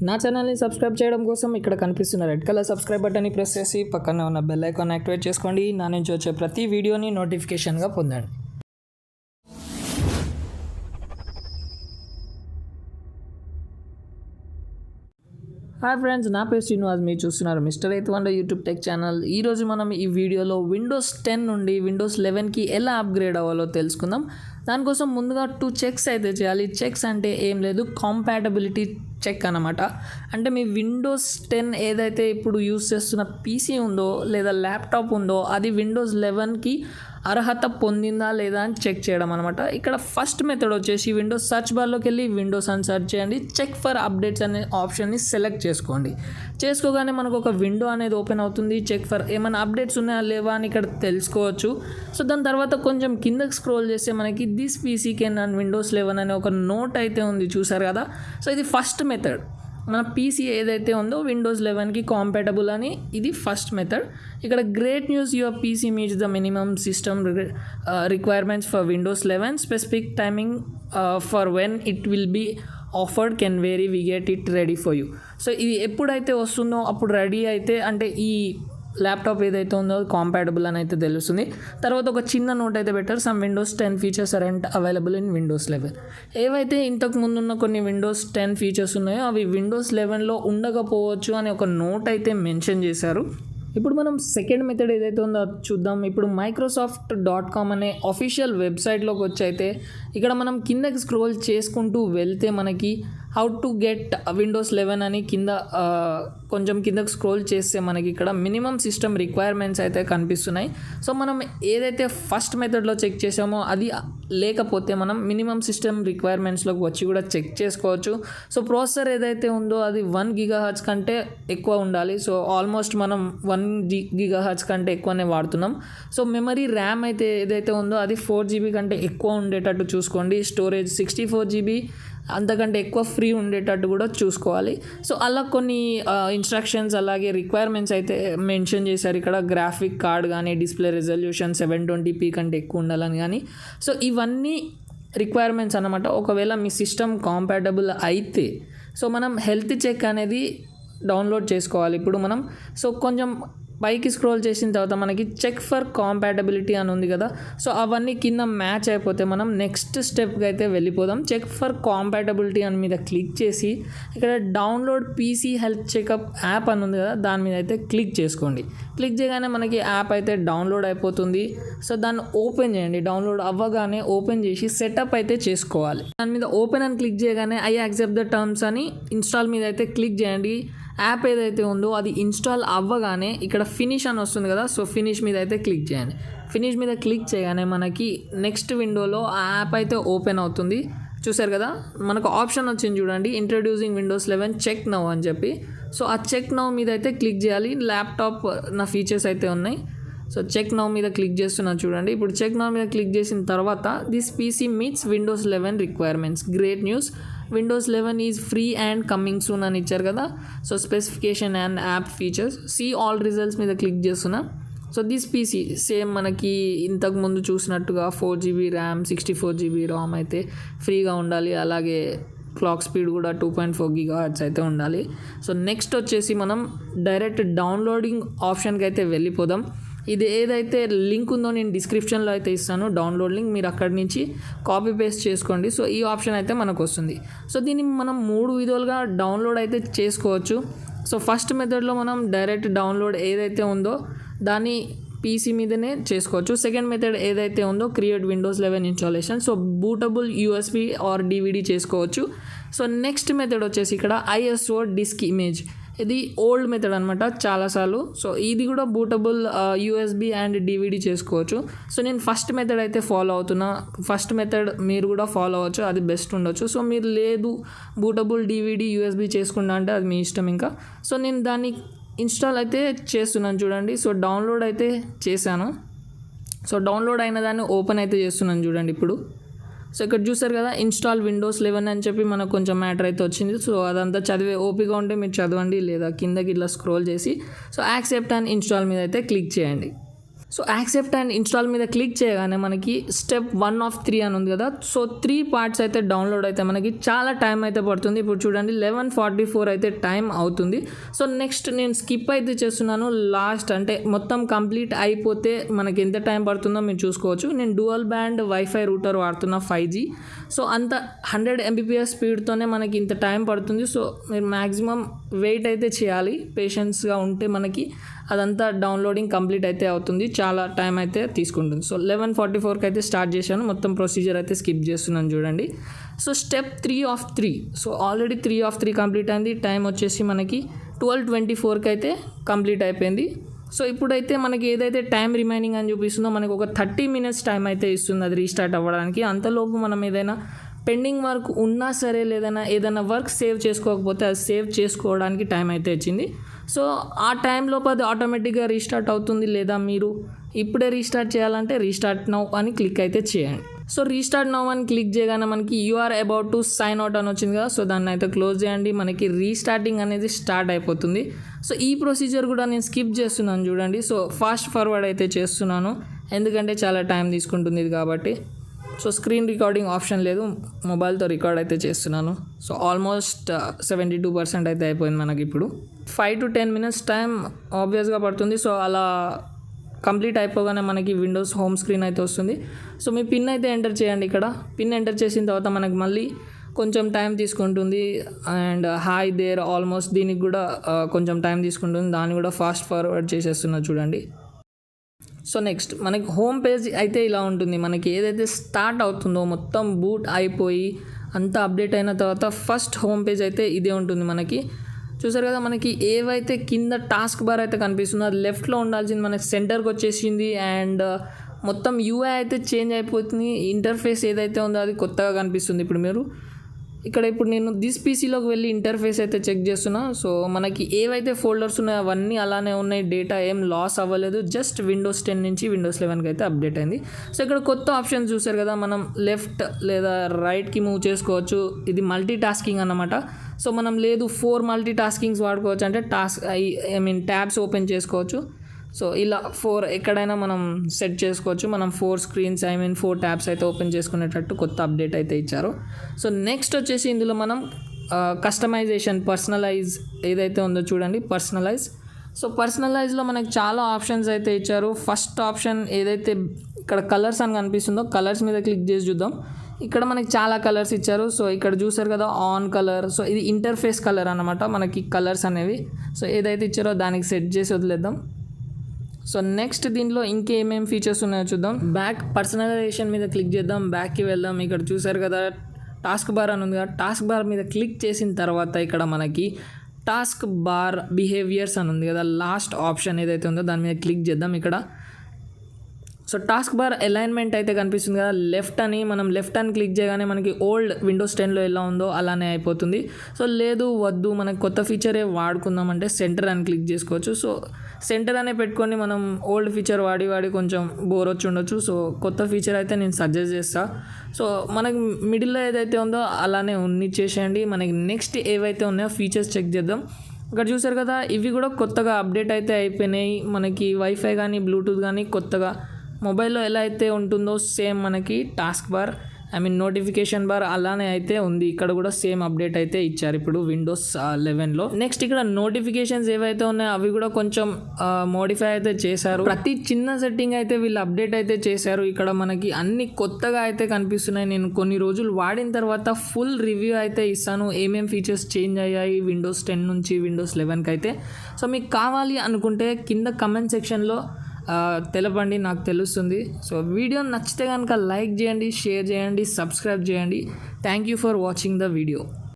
నా ఛానల్ని సబ్స్క్రైబ్ చేయడం కోసం ఇక్కడ కనిపిస్తున్న రెడ్ కలర్ సబ్స్క్రైబ్ బటన్ని ప్రెస్ చేసి పక్కన ఉన్న బెల్ ఐకాన్ యాక్టివేట్ చేసుకోండి. నా నుంచి వచ్చే ప్రతి వీడియోని నోటిఫికేషన్గా పొందండి. హాయ్ ఫ్రెండ్స్, నా పేరు శ్రీనివాస్. మీరు చూస్తున్నారు mister eighth wonder YouTube tech channel. ఈరోజు మనం ఈ వీడియోలో విండోస్ 10 నుండి విండోస్ 11కి ఎలా అప్గ్రేడ్ అవ్వాలో తెలుసుకుందాం. దానికోసం ముందుగా 2 చెక్స్ అయితే చేయాలి. చెక్స్ అంటే ఏం లేదు, కాంపాటబిలిటీ చెక్ అన్నమాట. అంటే మీ విండోస్ 10 ఏదైతే ఇప్పుడు యూస్ చేస్తున్న పీసీ ఉందో లేదా ల్యాప్టాప్ ఉందో అది విండోస్ 11కి అర్హత పొందిందా లేదా అని చెక్ చేయడం అనమాట. ఇక్కడ ఫస్ట్ మెథడ్ వచ్చేసి విండోస్ సర్చ్ బార్లోకి వెళ్ళి విండోస్ అని సెర్చ్ చేయండి. చెక్ ఫర్ అప్డేట్స్ అనే ఆప్షన్ని సెలెక్ట్ చేసుకోండి. చేసుకోగానే మనకు ఒక విండో అనేది ఓపెన్ అవుతుంది. చెక్ ఫర్ ఏమైనా అప్డేట్స్ ఉన్నాయా లేవా అని ఇక్కడ తెలుసుకోవచ్చు. సో దాని తర్వాత కొంచెం కిందకి స్క్రోల్ చేస్తే మనకి this PC can run Windows 11 అనే ఒక నోట్ అయితే ఉంది, చూసారు కదా. సో ఇది ఫస్ట్ మెథడ్. మన పీసీ ఏదైతే ఉందో విండోస్ 11కి కాంపాటబుల్ అని, ఇది ఫస్ట్ మెథడ్. ఇక్కడ great news, your PC meets the minimum system requirements for Windows 11. Specific timing for when it will be offered can vary, we get it ready for you. So ఇది ఎప్పుడైతే వస్తుందో అప్పుడు ready అయితే, అంటే ఈ laptop ఏదైతే ఉందో కాంపాటబుల్ అని అయితే తెలుస్తుంది. తర్వాత ఒక చిన్న నోట్ అయితే పెట్టారు, some Windows 10 features aren't available in Windows 11. ఏవైతే ఇంతకు ముందు ఉన్న కొన్ని విండోస్ 10 ఫీచర్స్ ఉన్నాయో అవి విండోస్ 11లో ఉండకపోవచ్చు అని ఒక నోట్ అయితే మెన్షన్ చేశారు. ఇప్పుడు మనం సెకండ్ మెథడ్ ఏదైతే ఉందో చూద్దాం. ఇప్పుడు microsoft.com అనే అఫీషియల్ వెబ్సైట్లోకి వచ్చి అయితే ఇక్కడ మనం కిందకి స్క్రోల్ చేసుకుంటూ వెళ్తే మనకి హౌ టు గెట్ విండోస్ 11 అని కింద కొంచెం కిందకి స్క్రోల్ చేస్తే మనకి ఇక్కడ మినిమం సిస్టమ్ రిక్వైర్మెంట్స్ అయితే కనిపిస్తున్నాయి. సో మనం ఏదైతే ఫస్ట్ మెథడ్లో చెక్ చేసామో అది లేకపోతే మనం మినిమం సిస్టమ్ రిక్వైర్మెంట్స్లోకి వచ్చి కూడా చెక్ చేసుకోవచ్చు. సో ప్రాసెసర్ ఏదైతే ఉందో అది 1 GHz కంటే ఎక్కువ ఉండాలి. సో ఆల్మోస్ట్ మనం 1 GHz కంటే ఎక్కువనే వాడుతున్నాం. సో మెమరీ ర్యామ్ అయితే ఏదైతే ఉందో అది 4 GB కంటే ఎక్కువ ఉండేటట్టు చూసుకోండి. స్టోరేజ్ 64 GB అంతకంటే ఎక్కువ ఫ్రీ ఉండేటట్టు కూడా చూసుకోవాలి. సో అలా కొన్ని ఇన్స్ట్రక్షన్స్ అలాగే రిక్వైర్మెంట్స్ అయితే మెన్షన్ చేశారు ఇక్కడ. గ్రాఫిక్ కార్డ్ కానీ డిస్ప్లే రెజల్యూషన్ 720p కంటే ఎక్కువ ఉండాలని కానీ. సో ఇవన్నీ రిక్వైర్మెంట్స్ అన్నమాట. ఒకవేళ మీ సిస్టమ్ కాంపాటబుల్ అయితే సో మనం హెల్త్ చెక్ అనేది డౌన్లోడ్ చేసుకోవాలి. ఇప్పుడు మనం సో కొంచెం పైకి స్క్రోల్ చేసిన తర్వాత మనకి చెక్ ఫర్ కాంపాటబిలిటీ అని ఉంది కదా. సో అవన్నీ కింద మ్యాచ్ అయిపోతే మనం నెక్స్ట్ స్టెప్కి అయితే వెళ్ళిపోదాం. చెక్ ఫర్ కాంపాటబిలిటీ అని మీద క్లిక్ చేసి ఇక్కడ download PC health checkup app అని ఉంది కదా, దాని మీద అయితే క్లిక్ చేసుకోండి. క్లిక్ చేయగానే మనకి యాప్ అయితే డౌన్లోడ్ అయిపోతుంది. సో దాన్ని ఓపెన్ చేయండి. డౌన్లోడ్ అవ్వగానే ఓపెన్ చేసి సెటప్ అయితే చేసుకోవాలి. దాని మీద ఓపెన్ అని క్లిక్ చేయగానే ఐ యాక్సెప్ట్ ద టర్మ్స్ అని ఇన్స్టాల్ మీద అయితే క్లిక్ చేయండి. యాప్ ఏదైతే ఉందో అది ఇన్స్టాల్ అవ్వగానే ఇక్కడ ఫినిష్ అని వస్తుంది కదా. సో ఫినిష్ మీద అయితే క్లిక్ చేయండి. ఫినిష్ మీద క్లిక్ చేయగానే మనకి నెక్స్ట్ విండోలో ఆ యాప్ అయితే ఓపెన్ అవుతుంది. చూసారు కదా, మనకు ఆప్షన్ వచ్చింది చూడండి, ఇంట్రడ్యూసింగ్ విండోస్ 11 చెక్ నౌ అని చెప్పి. సో ఆ చెక్ నౌ మీద అయితే క్లిక్ చేయాలి. ల్యాప్టాప్ నా ఫీచర్స్ అయితే ఉన్నాయి. సో చెక్ నౌ మీద క్లిక్ చేస్తున్నా చూడండి. ఇప్పుడు చెక్ నౌ మీద క్లిక్ చేసిన తర్వాత this PC meets Windows 11 requirements, great news, Windows 11 is free and coming soon అని ఇచ్చారు కదా. So specification and app features, see all results మీద క్లిక్ చేస్తున్నా. సో దిస్ పీసీ సేమ్ మనకి ఇంతకు ముందు చూసినట్టుగా 4 GB ర్యామ్ 64 GB రామ్ అయితే ఫ్రీగా ఉండాలి. అలాగే క్లాక్ స్పీడ్ కూడా 2.4 GHz అయితే ఉండాలి. సో నెక్స్ట్ వచ్చేసి మనం డైరెక్ట్ డౌన్లోడింగ్ ఆప్షన్కి అయితే వెళ్ళిపోదాం. ఇది ఏదైతే లింక్ ఉందో నేను డిస్క్రిప్షన్లో అయితే ఇస్తాను, డౌన్లోడ్ లింక్, మీరు అక్కడి నుంచి కాపీ పేస్ట్ చేసుకోండి. సో ఈ ఆప్షన్ అయితే మనకు వస్తుంది. సో దీన్ని మనం 3 విధాలుగా డౌన్లోడ్ అయితే చేసుకోవచ్చు. సో ఫస్ట్ మెథడ్లో మనం డైరెక్ట్ డౌన్లోడ్ ఏదైతే ఉందో దాన్ని పీసీ మీదనే చేసుకోవచ్చు. సెకండ్ మెథడ్ ఏదైతే ఉందో create Windows 11 installation, so bootable USB or DVD చేసుకోవచ్చు. సో నెక్స్ట్ మెథడ్ వచ్చేసి ఇక్కడ ISO డిస్క్ ఇమేజ్, ఇది ఓల్డ్ మెథడ్ అనమాట చాలాసార్లు. సో ఇది కూడా బూటబుల్ USB అండ్ DVD చేసుకోవచ్చు. సో నేను ఫస్ట్ మెథడ్ అయితే ఫాలో అవుతున్నా. ఫస్ట్ మెథడ్ మీరు కూడా ఫాలో అవ్వచ్చు, అది బెస్ట్ ఉండొచ్చు. సో మీరు లేదు బూటబుల్ DVD USB చేసుకుంటా అంటే అది మీ ఇష్టం ఇంకా. సో నేను దాన్ని ఇన్స్టాల్ అయితే చేస్తున్నాను చూడండి. సో డౌన్లోడ్ అయితే చేశాను. సో డౌన్లోడ్ అయిన దాన్ని ఓపెన్ అయితే చేస్తున్నాను చూడండి ఇప్పుడు. సో ఇక్కడ చూసారు కదా, ఇన్స్టాల్ విండోస్ 11 అని చెప్పి మనకు కొంచెం మ్యాటర్ అయితే వచ్చింది. సో అదంతా చదివే ఓపిక ఉంటే మీరు చదవండి, లేదా కిందకి ఇట్లా స్క్రోల్ చేసి సో యాక్సెప్ట్ అండ్ ఇన్స్టాల్ మీద అయితే క్లిక్ చేయండి. సో యాక్సెప్ట్ అండ్ ఇన్స్టాల్ మీద క్లిక్ చేయగానే మనకి స్టెప్ 1 ఆఫ్ 3 అని ఉంది కదా. సో 3 పార్ట్స్ అయితే డౌన్లోడ్ అయితే మనకి చాలా టైం అయితే పడుతుంది. ఇప్పుడు చూడండి 11:44 అయితే టైం అవుతుంది. సో నెక్స్ట్ నేను స్కిప్ అయితే చేస్తున్నాను. లాస్ట్ అంటే మొత్తం కంప్లీట్ అయిపోతే మనకి ఎంత టైం పడుతుందో మీరు చూసుకోవచ్చు. నేను డ్యూయల్ బ్యాండ్ వైఫై రూటర్ వాడుతున్నా 5G. సో అంత 100 Mbps స్పీడ్తోనే మనకి ఇంత టైం పడుతుంది. సో మీరు మ్యాక్సిమం వెయిట్ అయితే చేయాలి, పేషెన్స్గా ఉంటే మనకి అదంతా డౌన్లోడింగ్ కంప్లీట్ అయితే అవుతుంది. చాలా టైం అయితే తీసుకుంటుంది. సో 11:44కి అయితే స్టార్ట్ చేశాను. మొత్తం ప్రొసీజర్ అయితే స్కిప్ చేస్తున్నాను చూడండి. So step 3 of 3. So already 3 of 3 complete అయింది. టైం వచ్చేసి మనకి 12:24కి అయితే కంప్లీట్ అయిపోయింది. సో ఇప్పుడైతే మనకి ఏదైతే టైం రిమైనింగ్ అని చూపిస్తుందో మనకి ఒక 30 minutes టైం అయితే ఇస్తుంది అది రీస్టార్ట్ అవ్వడానికి. అంతలోపు మనం ఏదైనా పెండింగ్ వర్క్ ఉన్నా సరే ఏదైనా వర్క్ సేవ్ చేసుకోకపోతే అది సేవ్ చేసుకోవడానికి టైం అయితే ఇచ్చింది. సో ఆ టైంలోపు అది ఆటోమేటిక్గా రీస్టార్ట్ అవుతుంది. లేదా మీరు ఇప్పుడే రీస్టార్ట్ చేయాలంటే రీస్టార్ట్ నౌ అని క్లిక్ అయితే చేయండి. సో రీస్టార్ట్ నౌ అని క్లిక్ చేయగానే మనకి you are about to sign out అని వచ్చింది కదా. సో దాన్ని అయితే క్లోజ్ చేయండి. మనకి రీస్టార్టింగ్ అనేది స్టార్ట్ అయిపోతుంది. సో ఈ ప్రొసీజర్ కూడా నేను స్కిప్ చేస్తున్నాను చూడండి. సో ఫాస్ట్ ఫార్వర్డ్ అయితే చేస్తున్నాను ఎందుకంటే చాలా టైం తీసుకుంటుంది ఇది కాబట్టి. సో స్క్రీన్ రికార్డింగ్ ఆప్షన్ లేదు, మొబైల్తో రికార్డ్ అయితే చేస్తున్నాను. సో ఆల్మోస్ట్ 72% అయితే అయిపోయింది మనకి. ఇప్పుడు 5 to 10 minutes టైం ఆబ్వియస్గా పడుతుంది. సో అలా కంప్లీట్ అయిపోగానే మనకి విండోస్ హోమ్ స్క్రీన్ అయితే వస్తుంది. సో మీ పిన్ అయితే ఎంటర్ చేయండి. ఇక్కడ పిన్ ఎంటర్ చేసిన తర్వాత మనకి మళ్ళీ కొంచెం టైం తీసుకుంటుంది. అండ్ హాయ్ దేర్ ఆల్మోస్ట్ దీనికి కూడా కొంచెం టైం తీసుకుంటుంది. దాన్ని కూడా ఫాస్ట్ ఫార్వర్డ్ చేసేస్తున్నా చూడండి. సో నెక్స్ట్ మనకి హోమ్ పేజ్ అయితే ఇలా ఉంటుంది. మనకి ఏదైతే స్టార్ట్ అవుతుందో మొత్తం బూట్ అయిపోయి అంతా అప్డేట్ అయిన తర్వాత ఫస్ట్ హోమ్ పేజ్ అయితే ఇదే ఉంటుంది మనకి. చూసారు కదా, మనకి ఏవైతే కింద టాస్క్ బార్ అయితే కనిపిస్తుందో అది లెఫ్ట్లో ఉండాల్సింది మనకి సెంటర్కి వచ్చేసింది. అండ్ మొత్తం యూఐ అయితే చేంజ్ అయిపోతుంది. ఇంటర్ఫేస్ ఏదైతే ఉందో అది కొత్తగా కనిపిస్తుంది. ఇప్పుడు నేను దిస్ పీసీలోకి వెళ్ళి ఇంటర్ఫేస్ అయితే చెక్ చేస్తున్నా. సో మనకి ఏవైతే ఫోల్డర్స్ ఉన్నాయో అవన్నీ అలానే ఉన్నాయి. డేటా ఏం లాస్ అవ్వలేదు. జస్ట్ విండోస్ 10 నుంచి విండోస్ 11కి అయితే అప్డేట్ అయింది. సో ఇక్కడ కొత్త ఆప్షన్స్ చూసారు కదా, మనం లెఫ్ట్ లేదా రైట్కి మూవ్ చేసుకోవచ్చు. ఇది మల్టీ టాస్కింగ్ అన్నమాట. సో మనం లేదు 4 మల్టీ టాస్కింగ్స్ వాడుకోవచ్చు అంటే ట్యాబ్స్ ఓపెన్ చేసుకోవచ్చు. సో ఇలా 4 ఎక్కడైనా మనం సెట్ చేసుకోవచ్చు. మనం 4 స్క్రీన్స్ 4 ట్యాబ్స్ అయితే ఓపెన్ చేసుకునేటట్టు కొత్త అప్డేట్ అయితే ఇచ్చారు. సో నెక్స్ట్ వచ్చేసి ఇందులో మనం కస్టమైజేషన్ పర్సనలైజ్ ఏదైతే ఉందో చూడండి, సో పర్సనలైజ్లో మనకి చాలా ఆప్షన్స్ అయితే ఇచ్చారు. ఫస్ట్ ఆప్షన్ ఏదైతే ఇక్కడ కలర్స్ అని కనిపిస్తుందో కలర్స్ మీద క్లిక్ చేసి చూద్దాం. ఇక్కడ మనకి చాలా కలర్స్ ఇచ్చారు. సో ఇక్కడ చూసారు కదా ఆన్ కలర్. సో ఇది ఇంటర్ఫేస్ కలర్ అన్నమాట మనకి కలర్స్ అనేవి. సో ఏదైతే ఇచ్చారో దానికి సెట్ చేసి వదిలేద్దాం. సో నెక్స్ట్ దీంట్లో ఇంకేమేమి ఫీచర్స్ ఉన్నాయో చూద్దాం. బ్యాక్ పర్సనలైజేషన్ మీద క్లిక్ చేద్దాం. బ్యాక్కి వెళ్దాం. ఇక్కడ చూసారు కదా టాస్క్ బార్ అని ఉంది కదా, టాస్క్ బార్ మీద క్లిక్ చేసిన తర్వాత ఇక్కడ మనకి టాస్క్ బార్ బిహేవియర్స్ అని ఉంది కదా, లాస్ట్ ఆప్షన్ ఏదైతే ఉందో దాని మీద క్లిక్ చేద్దాం. ఇక్కడ సో టాస్క్ బార్ అలైన్మెంట్ అయితే కనిపిస్తుంది కదా, లెఫ్ట్ అని క్లిక్ చేయగానే మనకి ఓల్డ్ విండోస్ 10లో ఎలా ఉందో అలానే అయిపోతుంది. సో లేదు వద్దు మనకు కొత్త ఫీచరే వాడుకుందామంటే సెంటర్ అని క్లిక్ చేసుకోవచ్చు. సో సెంటర్ అనే పెట్టుకొని మనం ఓల్డ్ ఫీచర్ వాడి కొంచెం బోర్ వచ్చి ఉండొచ్చు. సో కొత్త ఫీచర్ అయితే నేను సజెస్ట్ చేస్తాను. సో మనకి మిడిల్లో ఏదైతే ఉందో అలానే ఉన్నిచ్చేసేయండి. మనకి నెక్స్ట్ ఏవైతే ఉన్నాయో ఫీచర్స్ చెక్ చేద్దాం. ఇక్కడ చూసారు కదా ఇవి కూడా కొత్తగా అప్డేట్ అయితే అయిపోయినాయి. మనకి వైఫై కానీ బ్లూటూత్ కానీ కొత్తగా మొబైల్లో ఎలా అయితే ఉంటుందో సేమ్ మనకి టాస్క్ బార్ నోటిఫికేషన్ బార్ అలానే అయితే ఉంది. ఇక్కడ కూడా సేమ్ అప్డేట్ అయితే ఇచ్చారు ఇప్పుడు విండోస్ 11లో. నెక్స్ట్ ఇక్కడ నోటిఫికేషన్స్ ఏవైతే ఉన్నాయో అవి కూడా కొంచెం మోడిఫై అయితే చేశారు. ప్రతి చిన్న సెట్టింగ్ అయితే వీళ్ళు అప్డేట్ అయితే చేశారు. ఇక్కడ మనకి అన్ని కొత్తగా అయితే కనిపిస్తున్నాయి. నేను కొన్ని రోజులు వాడిన తర్వాత ఫుల్ రివ్యూ అయితే ఇస్తాను ఏమేం ఫీచర్స్ చేంజ్ అయ్యాయి విండోస్ 10 నుంచి విండోస్ 11కి అయితే. సో మీకు కావాలి అనుకుంటే కింద కమెంట్ సెక్షన్లో తెలపండి, నాకు తెలుస్తుంది. సో వీడియో నచ్చితే కనుక లైక్ చేయండి, షేర్ చేయండి, సబ్స్క్రైబ్ చేయండి. Thank you for watching the video.